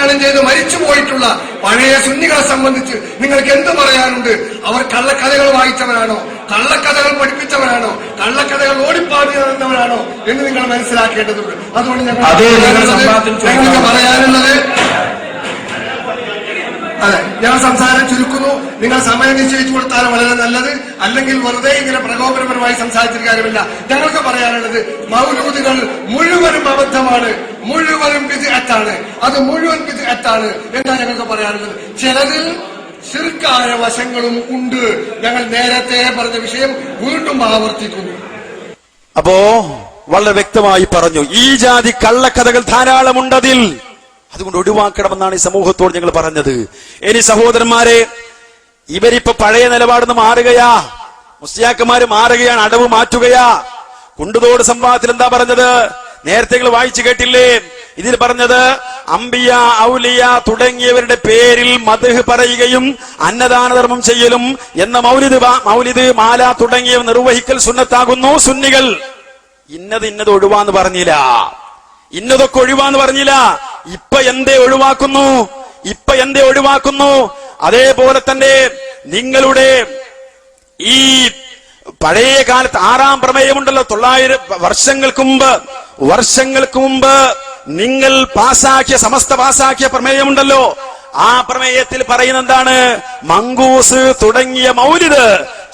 ആലിംഗനം ചെയ്ത് മരിച്ചു പോയിട്ടുള്ള പഴയ സുന്നികളെ സംബന്ധിച്ച് നിങ്ങൾക്ക് എന്ത് പറയാനുണ്ട്? അവർ കള്ളക്കഥകൾ വായിച്ചവരാണോ, കള്ളക്കഥകൾ പഠിപ്പിച്ചവരാണോ, കള്ളക്കഥകൾ ഓടിപ്പാടുന്നവരാണോ എന്ന് നിങ്ങൾ മനസ്സിലാക്കേണ്ടതുണ്ട്. അതുകൊണ്ട് ഞങ്ങൾക്ക് പറയാനുള്ളത്, അതെ, ഞാൻ സംസാരം ചുരുക്കുന്നു. നിങ്ങൾ സമയം നിശ്ചയിച്ചു കൊടുത്താൽ വളരെ നല്ലത്. അല്ലെങ്കിൽ വെറുതെ ഇങ്ങനെ പ്രകോപനപരമായി സംസാരിച്ചിട്ട് കാര്യമില്ല. ഞങ്ങൾക്ക് പറയാനുള്ളത്, മൗലൂദുകൾ മുഴുവനും അബദ്ധമാണ്, മുഴുവനും ബിദ്അത്താണ്, അത് മുഴുവൻ ബിദ്അത്താണ് എന്നാ ഞങ്ങൾക്ക് പറയാനുള്ളത്. ചിലതിൽ ശിർക്കായ വശങ്ങളും ഉണ്ട്. ഞങ്ങൾ നേരത്തെ പറഞ്ഞ വിഷയം വീണ്ടും ആവർത്തിക്കുന്നു. അപ്പോ വളരെ വ്യക്തമായി പറഞ്ഞു, ഈ ജാതി കള്ളക്കഥകൾ ധാരാളമുണ്ടതിൽ, അതുകൊണ്ട് ഒഴിവാക്കണമെന്നാണ് ഈ സമൂഹത്തോട് ഞങ്ങൾ പറഞ്ഞത്. ഇനി സഹോദരന്മാരെ, ഇവരിപ്പോ പഴയ നിലപാടിന്ന് മാറുകയാ, മുസ്ലിയാക്കന്മാര് മാറുകയാണ്, അടവ് മാറ്റുകയാ. കുണ്ടുതോട് സംവാദത്തിൽ എന്താ പറഞ്ഞത്? നേരത്തെ വായിച്ചു കേട്ടില്ലേ? ഇതിൽ പറഞ്ഞത് അംബിയ, ഔലിയ തുടങ്ങിയവരുടെ പേരിൽ മദ്ഹ് പറയുകയും അന്നദാന ധർമ്മം ചെയ്യലും എന്ന മൗലിദ് മാല തുടങ്ങിയവ നിർവഹിക്കൽ സുന്നത്താകുന്നു. സുന്നികൾ ഇന്നത് ഒഴിവാന്ന് പറഞ്ഞില്ല, ഇന്നതൊക്കെ ഒഴിവാന്ന് പറഞ്ഞില്ല. ഇപ്പൊ എന്തേ ഒഴിവാക്കുന്നു? അതേപോലെ തന്നെ നിങ്ങളുടെ ഈ പഴയ കാലത്ത് 6-ാം പ്രമേയമുണ്ടല്ലോ, 900 വർഷങ്ങൾക്ക് മുമ്പ് നിങ്ങൾ സമസ്ത പാസാക്കിയ പ്രമേയമുണ്ടല്ലോ. ആ പ്രമേയത്തിൽ പറയുന്ന എന്താണ്? മങ്കൂസ് തുടങ്ങിയ മൗലിദ്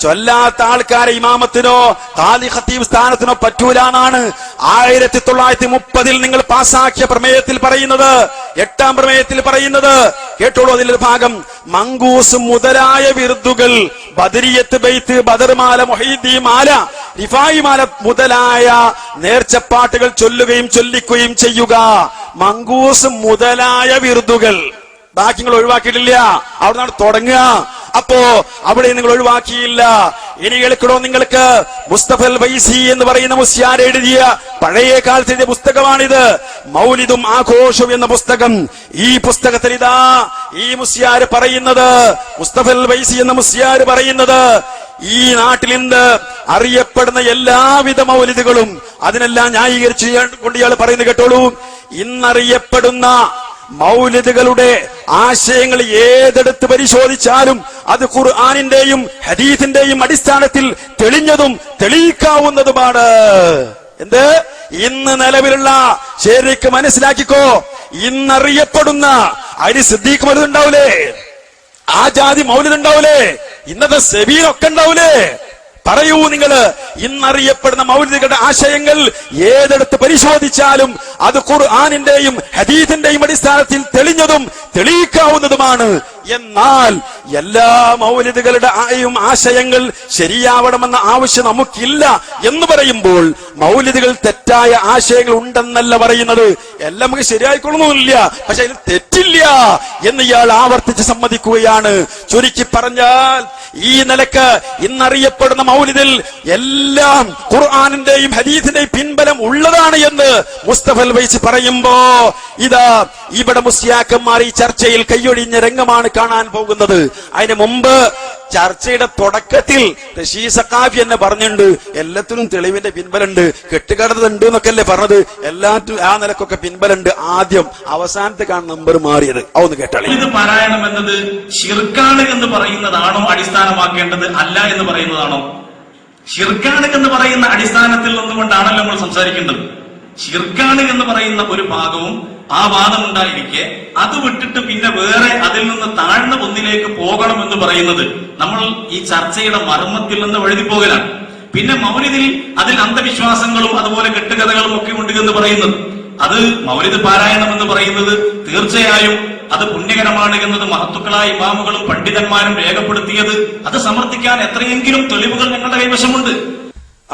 ചൊല്ലാത്ത ആൾക്കാരെ ഇമാമത്തിനോ ഖാദി ഖത്തീബ് സ്ഥാനത്തിനോ പറ്റൂലെന്നാണ് 1930 നിങ്ങൾ പാസാക്കിയ പ്രമേയത്തിൽ പറയുന്നത്. 8-ാം പ്രമേയത്തിൽ പറയുന്നത് കേട്ടോളൂ, അതിലൊരു ഭാഗം, മങ്കൂസ് മുതലായ വിർദുകൾ, ബദരിയത്ത് ബൈത്ത്, ബദർമാല, മുഹീദ്ദീൻ മാല, റിഫായി മാല മുതലായ നേർച്ചപ്പാട്ടുകൾ ചൊല്ലുകയും ചൊല്ലിക്കുകയും ചെയ്യുക. മങ്കൂസ് മുതലായ വിർദുകൾ, ബാക്കി നിങ്ങൾ ഒഴിവാക്കിയിട്ടില്ല, അവിടെ നിന്നാണ് തുടങ്ങുക. അപ്പോ അവിടെ നിങ്ങൾ ഒഴിവാക്കിയില്ല. ഇനി കേൾക്കണോ നിങ്ങൾക്ക്? മുസ്തഫൽ വൈസി എന്ന് പറയുന്ന മുസ്യാർ എഴുതിയ പഴയ കാലത്ത് എഴുതിയ പുസ്തകമാണിത്, മൗലിദും ആഘോഷവും എന്ന പുസ്തകം. ഈ പുസ്തകത്തിൽ ഇതാ ഈ മുസ്യാർ പറയുന്നത്, മുസ്തഫൽ വൈസി എന്ന മുസ്യാർ പറയുന്നത്, ഈ നാട്ടിൽ ഇന്ന് അറിയപ്പെടുന്ന എല്ലാവിധ മൗലിദുകളും അതിനെല്ലാം ന്യായീകരിച്ച് കൊണ്ട് ഇയാൾ പറയുന്നത് കേട്ടോളൂ. ഇന്നറിയപ്പെടുന്ന മൗലിദുകളുടെ ആശയങ്ങൾ ഏതെടുത്ത് പരിശോധിച്ചാലും അത് ഖുർആനിന്റെയും ഹദീസിന്റെയും അടിസ്ഥാനത്തിൽ തെളിഞ്ഞതും തെളിയിക്കാവുന്നതുമാണ്. എന്ത്? ഇന്ന് നിലവിലുള്ള, ശരിക്ക് മനസ്സിലാക്കിക്കോ, ഇന്നറിയപ്പെടുന്ന അരി സിദ്ദീഖ് മൗലിദ് ഉണ്ടാവൂലേ, ആ ജാതി മൗലിദ് ഉണ്ടാവൂലേ, ഇന്നത്തെ സെബീനൊക്കെ ഉണ്ടാവൂലേ? പറയൂ നിങ്ങള്, ഇന്നറിയപ്പെടുന്ന മൗലിദുകളുടെ ആശയങ്ങൾ ഏതെടുത്ത് പരിശോധിച്ചാലും അത് ഖുർആനിന്റെയും ഹദീസിന്റെയും അടിസ്ഥാനത്തിൽ തെളിഞ്ഞതും തെളിയിക്കാവുന്നതുമാണ്. എന്നാൽ എല്ലാ മൗലിദുകളുടെ ആശയങ്ങൾ ശരിയാവണമെന്ന ആവശ്യം നമുക്കില്ല എന്ന് പറയുമ്പോൾ മൗലിദുകൾ തെറ്റായ ആശയങ്ങൾ ഉണ്ടെന്നല്ല പറയുന്നത്. എല്ലാം നമുക്ക് ശരിയായിക്കൊള്ളുന്നില്ല, പക്ഷെ അതിൽ തെറ്റില്ല എന്ന് ഇയാൾ ആവർത്തിച്ച് സമ്മതിക്കുകയാണ്. ചുരുക്കി പറഞ്ഞാൽ ഈ നിലക്ക് ഇന്നറിയപ്പെടുന്ന മൗലിദിൽ എല്ലാം ഖുർആനിന്റെയും ഹദീസിന്റെയും പിൻബലം ഉള്ളതാണ് എന്ന് മുസ്തഫൽ വൈസി പറയുമ്പോ ഇതാ ഇവിടെ മുസ്ലിയാക്കന്മാർ ഈ ചർച്ചയിൽ കൈയൊഴിഞ്ഞ രംഗമാണ് കാണാൻ പോകുന്നത്. അതിന് മുമ്പ് ചർച്ചയുടെ തുടക്കത്തിൽ റഷീദ് സഖാഫി എന്നെ പറഞ്ഞിട്ടുണ്ട്, എല്ലാത്തിനും തെളിവിന്റെ പിൻബലുണ്ട്, കെട്ടുകടന്നുണ്ട് എന്നൊക്കെ അല്ലേ പറഞ്ഞത്. എല്ലാറ്റും ആ നിലക്കൊക്കെ പിൻബലുണ്ട്. ആദ്യം അവസാനത്തെ കാണുന്ന നമ്പർ മാറിയത് അതൊന്ന് കേട്ടാളി. ഇത് പാരായണം എന്നത് ശിർക്കാണ് എന്ന് പറയുന്നതാണോ അടിസ്ഥാനമാക്കേണ്ടത്, അല്ല എന്ന് പറയുന്നതാണോ? ശിർക്കാണ് എന്ന് പറയുന്ന അടിസ്ഥാനത്തിൽ നിന്നുകൊണ്ടാണല്ലോ നമ്മൾ സംസാരിക്കേണ്ടത്. ശിർക്കാണ് എന്ന് പറയുന്ന ഒരു ഭാഗവും ആ വാദം ഉണ്ടായിരിക്കെ അത് വിട്ടിട്ട് പിന്നെ വേറെ അതിൽ നിന്ന് താഴ്ന്ന ഒന്നിലേക്ക് പോകണം എന്ന് പറയുന്നത് നമ്മൾ ഈ ചർച്ചയുടെ മർമ്മത്തിൽ നിന്ന് വഴുതിപ്പോകലാണ്. പിന്നെ മൗലിദിൽ അതിൽ അന്ധവിശ്വാസങ്ങളും അതുപോലെ കെട്ടുകഥകളും ഒക്കെ ഉണ്ട് എന്ന് പറയുന്നത്, അത് മൗലിദ് പാരായണം എന്ന് പറയുന്നത് തീർച്ചയായും അത് പുണ്യകരമാണ് എന്നത് മഹത്തുക്കളായ ഇമാമുകളും പണ്ഡിതന്മാരും രേഖപ്പെടുത്തിയത്, അത് സമർത്ഥിക്കാൻ എത്രയെങ്കിലും തെളിവുകൾ ഞങ്ങളുടെ കൈവശമുണ്ട്.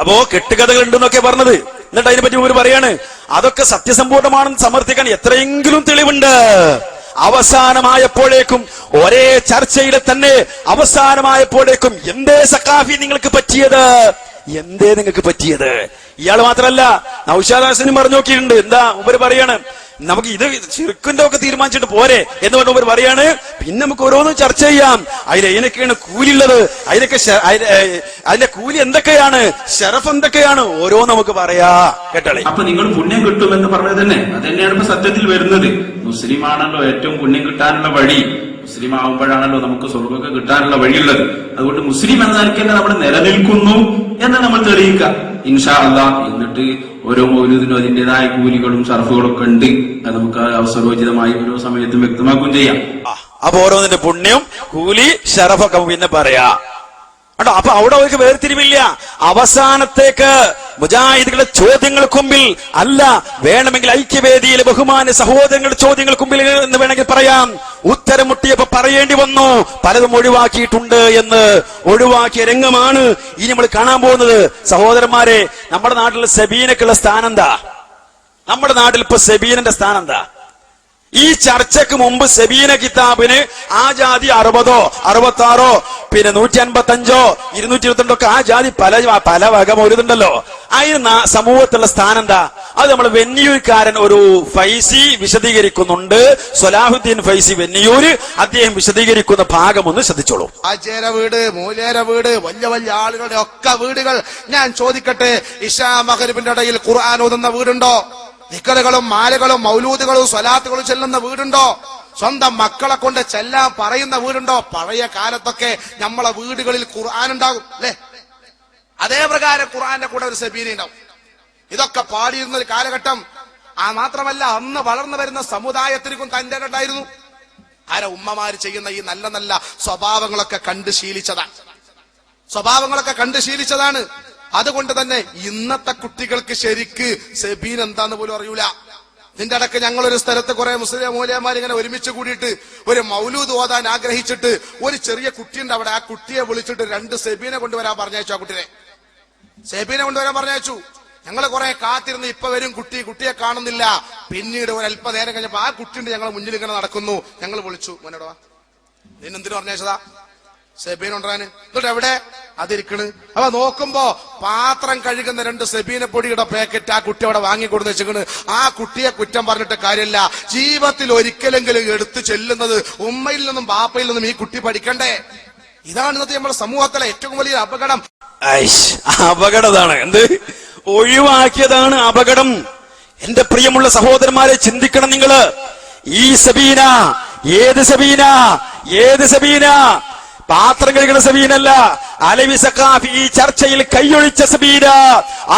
അപ്പോ കെട്ടുകഥകൾ ഉണ്ടെന്നൊക്കെ പറഞ്ഞത്, എന്നിട്ട് അതിനെപ്പറ്റി ഇവർ പറയാണ് അതൊക്കെ സത്യസമ്പൂർണമാണെന്ന് സമർത്ഥിക്കാൻ എത്രയെങ്കിലും തെളിവുണ്ട്. അവസാനമായപ്പോഴേക്കും ഒരേ ചർച്ചയിലെ തന്നെ അവസാനമായപ്പോഴേക്കും എന്തേ സഖാഫി നിങ്ങൾക്ക് പറ്റിയത്, എന്തേ നിങ്ങൾക്ക് പറ്റിയത്? ഇയാൾ മാത്രല്ല, നൗഷാദ് ഹസനും പറഞ്ഞു നോക്കിയിട്ടുണ്ട്. എന്താ ഇവര് പറയാണ്? നമുക്ക് ഇത് ശിർക്കിന്റെ ഒക്കെ തീരുമാനിച്ചിട്ട് പോരെ എന്ന് പറഞ്ഞവർ പറയാണ്. പിന്നെ നമുക്ക് ഓരോന്നും ചർച്ച ചെയ്യാം. അതിനൊക്കെയാണ് കൂലിയുള്ളത്, അതിന്റെ കൂലി എന്തൊക്കെയാണ്, ഷറഫ് എന്തൊക്കെയാണ്, ഓരോ നമുക്ക് പറയാ കേട്ടോളെ. അപ്പൊ നിങ്ങൾ പുണ്യം കിട്ടുമെന്ന് പറഞ്ഞത് തന്നെ അത് തന്നെയാണ് ഇപ്പൊ സത്യത്തിൽ വരുന്നത്. മുസ്ലിം ആണല്ലോ ഏറ്റവും പുണ്യം കിട്ടാനുള്ള വഴി. മുസ്ലിം ആവുമ്പോഴാണല്ലോ നമുക്ക് സ്വർഗ്ഗമൊക്കെ കിട്ടാനുള്ള വഴിയുള്ളത്. അതുകൊണ്ട് മുസ്ലിം എന്ന നിലയ്ക്ക് തന്നെ നമ്മൾ നിലനിൽക്കുന്നു എന്ന് നമ്മൾ തെളിയിക്കാം ഇൻഷാ അല്ലാഹ്. എന്നിട്ട് ഓരോ മൗലൂദിനും അതിന്റേതായ കൂലികളും ഷറഫുകളും ഒക്കെ ഉണ്ട്. അത് നമുക്ക് അവസരോചിതമായി ഓരോ സമയത്തും വ്യക്തമാക്കുകയും ചെയ്യാം. അപ്പൊ ഓരോന്നിന്റെ പുണ്യം, കൂലി, ഷറഫൊക്കെ പിന്നെ പറയാ കേട്ടോ. അപ്പൊ അവിടെ അവർക്ക് വേർതിരിവില്ല. അവസാനത്തേക്ക് മുജാഹിദുകളുടെ ചോദ്യങ്ങൾക്ക് മുമ്പിൽ അല്ല, വേണമെങ്കിൽ ഐക്യവേദിയിലെ ബഹുമാന സഹോദരങ്ങളുടെ ചോദ്യങ്ങൾക്ക് മുമ്പിൽ എന്ന് വേണമെങ്കിൽ പറയാം. ഉത്തരം മുട്ടിയപ്പോ പറയേണ്ടി വന്നു, പലതും ഒഴിവാക്കിയിട്ടുണ്ട് എന്ന്. ഒഴിവാക്കിയ രംഗമാണ് ഇനി നമ്മൾ കാണാൻ പോകുന്നത്. സഹോദരന്മാരെ, നമ്മുടെ നാട്ടിൽ സബീനക്കുള്ള സ്ഥാനം എന്താ? നമ്മുടെ നാട്ടിൽ ഇപ്പൊ സബീനന്റെ സ്ഥാനം എന്താ? ഈ ചർച്ചയ്ക്ക് മുമ്പ് സബീന കിതാബിന് ആ ജാതി 60 66 പിന്നെ 155 222 ഒക്കെ ആ ജാതി പല വക മൗലിദുണ്ടല്ലോ. അതിന് സമൂഹത്തിലുള്ള സ്ഥാനം എന്താ? അത് നമ്മൾ വെന്നിയൂർക്കാരൻ ഒരു ഫൈസി വിശദീകരിക്കുന്നുണ്ട്. സലാഹുദ്ദീൻ ഫൈസി വെന്നിയൂര്, അദ്ദേഹം വിശദീകരിക്കുന്ന ഭാഗം ഒന്ന് ശ്രദ്ധിച്ചോളൂ. ആചാര വീട്, മൂലേര വീട്, വലിയ വലിയ ആളുകളുടെ ഒക്കെ വീടുകൾ. ഞാൻ ചോദിക്കട്ടെ, ഇശാ മഗ്‌രിബിന്റെ ഇടയിൽ ഖുർആൻ ഓതുന്ന വീടുണ്ടോ? ദിക്റുകളും മാലകളും മൗലൂദുകളും സ്വലാത്തുകളും ചെല്ലുന്ന വീടുണ്ടോ? സ്വന്തം മക്കളെ കൊണ്ട് ചെല്ലാൻ പറയുന്ന വീടുണ്ടോ? പഴയ കാലത്തൊക്കെ നമ്മളെ വീടുകളിൽ ഖുർആൻ ഉണ്ടാകും അല്ലെ? അതേ പ്രകാരം ഖുർആന്റെ കൂടെ ഒരു സബീന ഉണ്ടാവും. ഇതൊക്കെ പാടിയിരുന്ന ഒരു കാലഘട്ടം. മാത്രമല്ല, അന്ന് വളർന്നു വരുന്ന സമുദായത്തിനും തന്റെ ഉണ്ടായിരുന്നു. ആരെ ഉമ്മമാര് ചെയ്യുന്ന ഈ നല്ല നല്ല സ്വഭാവങ്ങളൊക്കെ കണ്ട് ശീലിച്ചതാണ്. അതുകൊണ്ട് തന്നെ ഇന്നത്തെ കുട്ടികൾക്ക് ശരിക്ക് സബീൻ എന്താന്ന് പോലും അറിയൂല. ഇതിന്റെ ഇടയ്ക്ക് ഞങ്ങളൊരു സ്ഥലത്ത് കുറെ മുസ്ലിം മൂലയന്മാർ ഇങ്ങനെ ഒരുമിച്ച് കൂടിയിട്ട് ഒരു മൗലൂദ് ഓതാൻ ആഗ്രഹിച്ചിട്ട് ഒരു ചെറിയ കുട്ടിയുണ്ട് അവിടെ. ആ കുട്ടിയെ വിളിച്ചിട്ട് 2 സബീനെ കൊണ്ടുവരാൻ പറഞ്ഞയച്ചു. ആ കുട്ടിയെ സബീനെ കൊണ്ടുവരാൻ പറഞ്ഞയച്ചു. ഞങ്ങൾ കുറെ കാത്തിരുന്ന് ഇപ്പൊ വരും കുട്ടിയെ കാണുന്നില്ല. പിന്നീട് ഒരു അല്പനേരം കഴിഞ്ഞപ്പോ ആ കുട്ടിയുണ്ട് ഞങ്ങൾ മുന്നിൽ ഇങ്ങനെ നടക്കുന്നു. ഞങ്ങൾ വിളിച്ചു, മോനോടാ നിന്നെന്തിനു പറഞ്ഞയച്ചതാ? സെബീൻ കൊണ്ടുവരാന്. എന്നിട്ട് എവിടെ അതിരിക്കണ്? അപ്പൊ നോക്കുമ്പോ പാത്രം കഴുകുന്ന 2 സെബീന പൊടിയുടെ പാക്കറ്റ് ആ കുട്ടി അവിടെ വാങ്ങിക്കൊടുന്ന് വെച്ചിക്കണ്. ആ കുട്ടിയെ കുറ്റം പറഞ്ഞിട്ട് കാര്യമില്ല. ജീവിതത്തിൽ ഒരിക്കലെങ്കിലും എടുത്തു ചെല്ലുന്നത് ഉമ്മയിൽ നിന്നും ബാപ്പയിൽ നിന്നും ഈ കുട്ടി പഠിക്കണ്ടേ? ഇതാണ് ഇന്നത്തെ നമ്മുടെ സമൂഹത്തിലെ ഏറ്റവും വലിയ അപകടം. അപകടതാണ് എന്ത് ഒഴിവാക്കിയതാണ് അപകടം. എന്റെ പ്രിയമുള്ള സഹോദരന്മാരെ, ചിന്തിക്കണം നിങ്ങള്. ഈ സബീന ഏത് സബീന? പാത്രം കഴിക്കുന്ന സബീനല്ല. അലവി സഖാഫി ഈ ചർച്ചയിൽ കൈയൊഴിച്ച സബീന.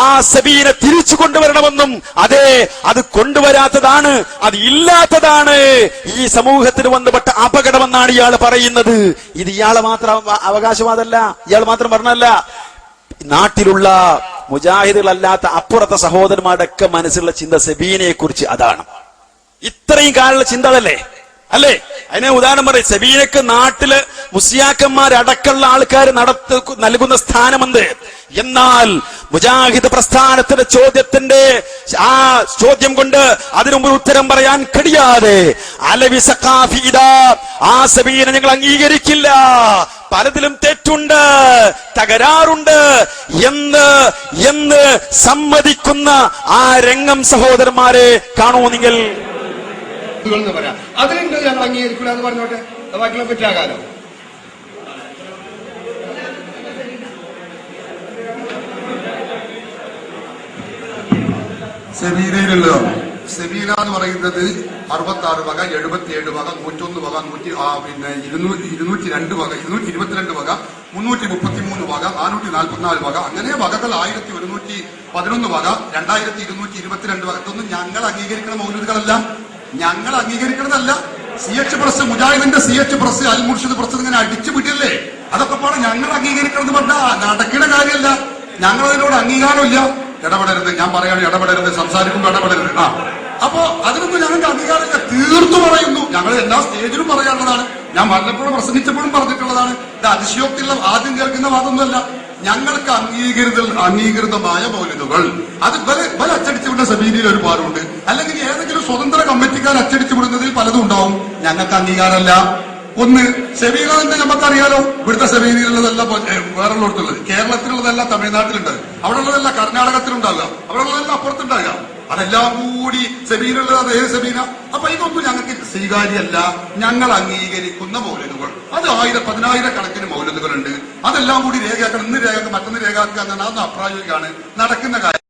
ആ സബീന തിരിച്ചു കൊണ്ടുവരണമെന്നും, അതെ, അത് കൊണ്ടുവരാത്തതാണ്, അത് ഇല്ലാത്തതാണ് ഈ സമൂഹത്തിന് വന്നുപെട്ട അപകടമെന്നാണ് ഇയാൾ പറയുന്നത്. ഇത് ഇയാളെ മാത്രം അവകാശവാദമല്ല, ഇയാൾ മാത്രം പറഞ്ഞല്ല. നാട്ടിലുള്ള മുജാഹിദുകളല്ലാത്ത അപ്പുറത്തെ സഹോദരന്മാരുടെ ഒക്കെ മനസ്സിലുള്ള ചിന്ത സബീനയെ കുറിച്ച് അതാണ്. ഇത്രയും കാലുള്ള ചിന്ത അതല്ലേ അല്ലേ? അതിനെ ഉദാഹരണം പറയും. സബീനക്ക് നാട്ടില് മുസ്ലിയാക്കന്മാരടക്കമുള്ള ആൾക്കാർ നൽകുന്ന സ്ഥാനമുണ്ട്. എന്നാൽ മുജാഹിദ് പ്രസ്ഥാനത്തിന്റെ ആ ചോദ്യം കൊണ്ട് അതിനു മുമ്പ് ഉത്തരം പറയാൻ കഴിയാതെ അലവി സഖാഫി ആ സബീന ഞങ്ങൾ അംഗീകരിക്കില്ല, പലതിലും തെറ്റുണ്ട്, തകരാറുണ്ട് എന്ന് സമ്മതിക്കുന്ന ആ രംഗം സഹോദരന്മാരെ കാണൂ നിങ്ങൾ. പറയാം അതിലുണ്ട് ഞങ്ങൾ അംഗീകരിക്കില്ല എന്ന് പറഞ്ഞോട്ടെ, ബാക്കിയുള്ള പറ്റാകാലോ. സെബീനയിലുള്ളതോ? സെബീന എന്ന് പറയുന്നത് 66 വക, 77 വക, 101 വക, 202 വക, 222 വക, 333 വക, 444 വക, അങ്ങനെ വകകൾ 1111 വക, 2222 വക. ഇതൊന്നും ഞങ്ങൾ അംഗീകരിക്കുന്ന മൗലൂദുകളല്ല, ഞങ്ങൾ അംഗീകരിക്കുന്നതല്ല. CH പ്രസ്, മുജാഹിദിന്റെ CH പ്രസ്, അൽ മുർഷിദ് പ്രസ് ഇങ്ങനെ അടിച്ചു വിട്ടില്ലേ? അതൊക്കെ പാടെ ഞങ്ങൾ അംഗീകരിക്കുന്നത് പറഞ്ഞാൽ നടക്കുന്ന കാര്യമല്ല. ഞങ്ങൾ അതിനോട് അംഗീകാരമില്ല. ഇടപെടരുത്, ഞാൻ പറയാണ്, ഇടപെടരുത്, സംസാരിക്കുമ്പോൾ ഇടപെടരുത്. അപ്പോ അതിനൊന്നും ഞങ്ങൾക്ക് അംഗീകാരമില്ല, തീർത്തു പറയുന്നു. ഞങ്ങൾ എല്ലാ സ്റ്റേജിലും പറയാനുള്ളതാണ്, ഞാൻ വല്ലപ്പോഴും പ്രസംഗിച്ചപ്പോഴും പറഞ്ഞിട്ടുള്ളതാണ്. ഇത് അതിശയോക്തിയുള്ള ആദ്യം കേൾക്കുന്ന വാദമൊന്നുമല്ല. ഞങ്ങൾക്ക് അംഗീകൃതമായ മൗലിദുകൾ അത് ബല അച്ചടിച്ചു വിടുന്ന സബീനിയിൽ ഒരു പാടുണ്ട്, അല്ലെങ്കിൽ ഏതെങ്കിലും സ്വതന്ത്ര കമ്മിറ്റിക്കാർ അച്ചടിച്ചു വിടുന്നതിൽ പലതും ഉണ്ടാവും. ഞങ്ങൾക്ക് അംഗീകാരമല്ല. ഒന്ന് സെബീനന്റെ നമുക്കറിയാലോ, ഇവിടുത്തെ സെബീനിലുള്ളതല്ല വേറെയുള്ളടത്തുള്ളത്. കേരളത്തിലുള്ളതല്ല തമിഴ്നാട്ടിലുണ്ട്, അവിടെ ഉള്ളതല്ല കർണാടകത്തിലുണ്ടാകുക, അവിടെ ഉള്ളതല്ല അപ്പുറത്തുണ്ടാകുക. അതെല്ലാം കൂടി സെബീനുള്ളത് അത് ഏത് സെബീന? അപ്പൊ ഇതൊന്നും ഞങ്ങൾക്ക് സ്വീകാര്യമല്ല. ഞങ്ങൾ അംഗീകരിക്കുന്ന മൗലൂദുകൾ അത് 1000-10,000 മൗലൂദുകളുണ്ട്. അതെല്ലാം കൂടി രേഖയാക്കണം. ഇന്ന് രേഖയാക്കുക, മറ്റൊന്ന് രേഖയാക്കുക എന്നാണ്. അതൊന്നും അപ്രായോഗികമാണ്, നടക്കുന്ന കാര്യം.